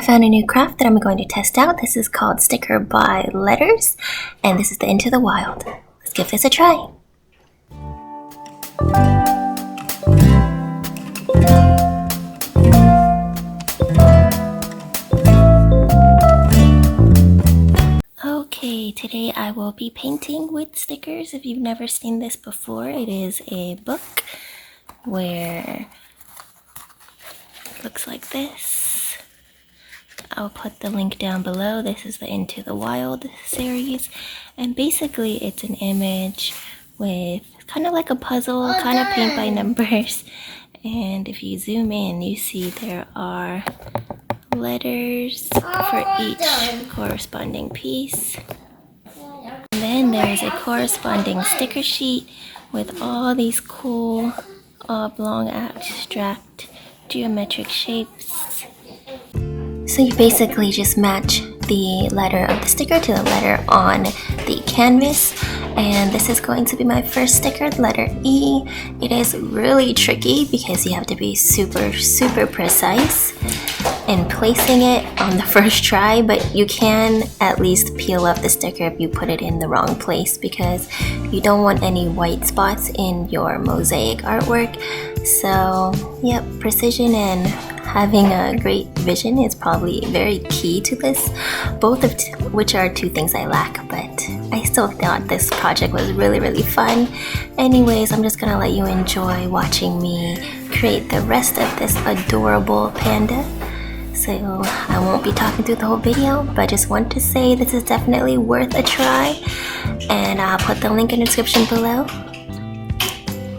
found a new craft that I'm going to test out. This is called Sticker by Letters, and this is the Into the Wild. Let's give this a try. Okay, today I will be painting with stickers. If you've never seen this before, it is a book where it looks like this. I'll put the link down below. This is the Into the Wild series, and basically it's an image with kind of like a puzzle, kind of paint by numbers. And if you zoom in, you see there are letters for each corresponding piece. And then there's a corresponding sticker sheet with all these cool oblong abstract geometric shapes. So you basically just match the letter of the sticker to the letter on the canvas, and this is going to be my first sticker, letter E. It is really tricky because you have to be super precise in placing it on the first try, but you can at least peel up the sticker if you put it in the wrong place, because you don't want any white spots in your mosaic artwork. So yep, precision and having a great vision is probably very key to this, both of which are two things I lack, but I still thought this project was really fun. Anyways, I'm just gonna let you enjoy watching me create the rest of this adorable panda. So I won't be talking through the whole video, but I just want to say this is definitely worth a try, and I'll put the link in the description below.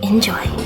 Enjoy.